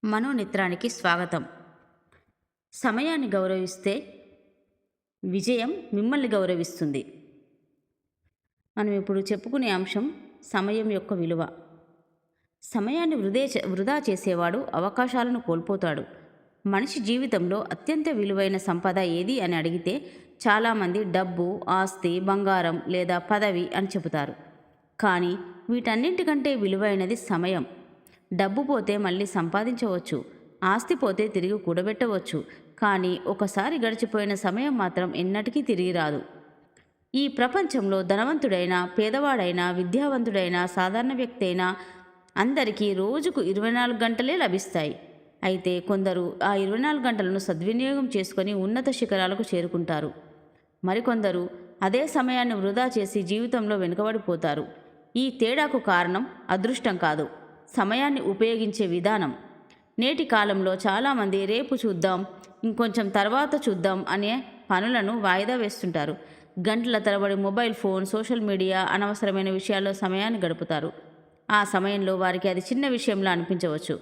మనోనిత్రానికి స్వాగతం. సమయాన్ని గౌరవిస్తే విజయం మిమ్మల్ని గౌరవిస్తుంది. మనం ఇప్పుడు చెప్పుకునే అంశం సమయం యొక్క విలువ. సమయాన్ని వృధా చేసేవాడు అవకాశాలను కోల్పోతాడు. మనిషి జీవితంలో అత్యంత విలువైన సంపద ఏది అని అడిగితే చాలామంది డబ్బు, ఆస్తి, బంగారం లేదా పదవి అని చెబుతారు. కానీ వీటన్నింటికంటే విలువైనది సమయం. డబ్బు పోతే మళ్ళీ సంపాదించవచ్చు, ఆస్తి పోతే తిరిగి కూడబెట్టవచ్చు, కానీ ఒకసారి గడిచిపోయిన సమయం మాత్రం ఎన్నటికీ తిరిగి రాదు. ఈ ప్రపంచంలో ధనవంతుడైనా, పేదవాడైనా, విద్యావంతుడైనా, సాధారణ వ్యక్తి అయినా అందరికీ రోజుకు 24 గంటలే లభిస్తాయి. అయితే కొందరు ఆ 24 గంటలను సద్వినియోగం చేసుకొని ఉన్నత శిఖరాలకు చేరుకుంటారు. మరికొందరు అదే సమయాన్ని వృధా చేసి జీవితంలో వెనుకబడిపోతారు. ఈ తేడాకు కారణం అదృష్టం కాదు, సమయాన్ని ఉపయోగించే విధానం. నేటి కాలంలో చాలామంది రేపు చూద్దాం, ఇంకొంచెం తర్వాత చూద్దాం అనే పనులను వాయిదా వేస్తుంటారు. గంటల తరబడి మొబైల్ ఫోన్, సోషల్ మీడియా, అనవసరమైన విషయాల్లో సమయాన్ని గడుపుతారు. ఆ సమయంలో వారికి అది చిన్న విషయంలా అనిపించవచ్చు.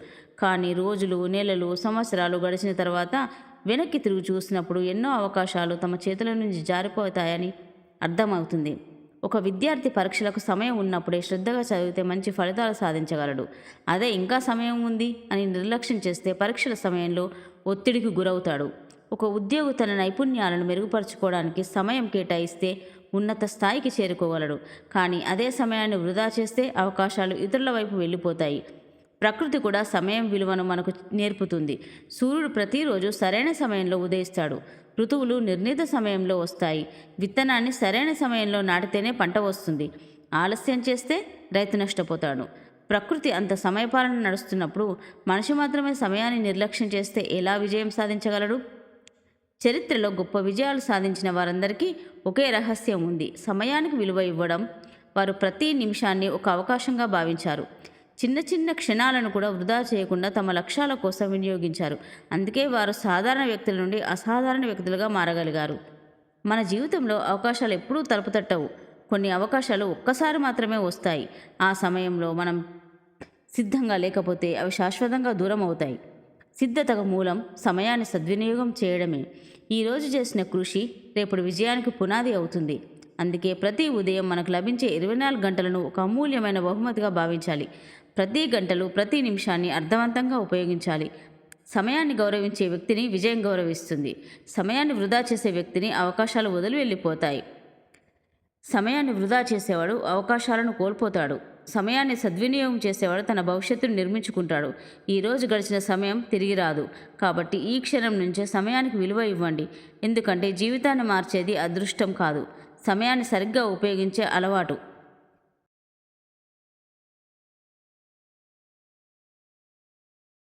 కానీ రోజులు, నెలలు, సంవత్సరాలు గడిచిన తర్వాత వెనక్కి తిరిగి చూసినప్పుడు ఎన్నో అవకాశాలు తమ చేతుల నుంచి జారిపోతాయని అర్థమవుతుంది. ఒక విద్యార్థి పరీక్షలకు సమయం ఉన్నప్పుడే శ్రద్ధగా చదివితే మంచి ఫలితాలు సాధించగలడు. అదే ఇంకా సమయం ఉంది అని నిర్లక్ష్యం చేస్తే పరీక్షల సమయంలో ఒత్తిడికి గురవుతాడు. ఒక ఉద్యోగి తన నైపుణ్యాలను మెరుగుపరుచుకోవడానికి సమయం కేటాయిస్తే ఉన్నత స్థాయికి చేరుకోగలడు. కానీ అదే సమయాన్ని వృధా చేస్తే అవకాశాలు ఇతరుల వైపు వెళ్ళిపోతాయి. ప్రకృతి కూడా సమయం విలువను మనకు నేర్పుతుంది. సూర్యుడు ప్రతిరోజు సరైన సమయంలో ఉదయిస్తాడు. ఋతువులు నిర్ణీత సమయంలో వస్తాయి. విత్తనాన్ని సరైన సమయంలో నాటితేనే పంట వస్తుంది. ఆలస్యం చేస్తే రైతు నష్టపోతాడు. ప్రకృతి అంత సమయపాలన నడుస్తున్నప్పుడు మనిషి మాత్రమే సమయాన్ని నిర్లక్ష్యం చేస్తే ఎలా విజయం సాధించగలడు? చరిత్రలో గొప్ప విజయాలు సాధించిన వారందరికీ ఒకే రహస్యం ఉంది: సమయానికి విలువ ఇవ్వడం. వారు ప్రతి నిమిషాన్ని ఒక అవకాశంగా భావించారు. చిన్న చిన్న క్షణాలను కూడా వృధా చేయకుండా తమ లక్ష్యాల కోసం వినియోగించారు. అందుకే వారు సాధారణ వ్యక్తుల నుండి అసాధారణ వ్యక్తులుగా మారగలిగారు. మన జీవితంలో అవకాశాలు ఎప్పుడూ తలుపు తట్టవు. కొన్ని అవకాశాలు ఒక్కసారి మాత్రమే వస్తాయి. ఆ సమయంలో మనం సిద్ధంగా లేకపోతే అవి శాశ్వతంగా దూరం అవుతాయి. సిద్ధతకు మూలం సమయాన్ని సద్వినియోగం చేయడమే. ఈరోజు చేసిన కృషి రేపటి విజయానికి పునాది అవుతుంది. అందుకే ప్రతి ఉదయం మనకు లభించే 24 గంటలను ఒక అమూల్యమైన బహుమతిగా భావించాలి. ప్రతి గంటలు, ప్రతి నిమిషాన్ని అర్థవంతంగా ఉపయోగించాలి. సమయాన్ని గౌరవించే వ్యక్తిని విజయం గౌరవిస్తుంది. సమయాన్ని వృధా చేసే వ్యక్తిని అవకాశాలు వదిలి వెళ్ళిపోతాయి. సమయాన్ని వృధా చేసేవాడు అవకాశాలను కోల్పోతాడు. సమయాన్ని సద్వినియోగం చేసేవాడు తన భవిష్యత్తును నిర్మించుకుంటాడు. ఈరోజు గడిచిన సమయం తిరిగి రాదు. కాబట్టి ఈ క్షణం నుంచే సమయానికి విలువ ఇవ్వండి. ఎందుకంటే జీవితాన్ని మార్చేది అదృష్టం కాదు, సమయాన్ని సరిగ్గా ఉపయోగించే అలవాటు.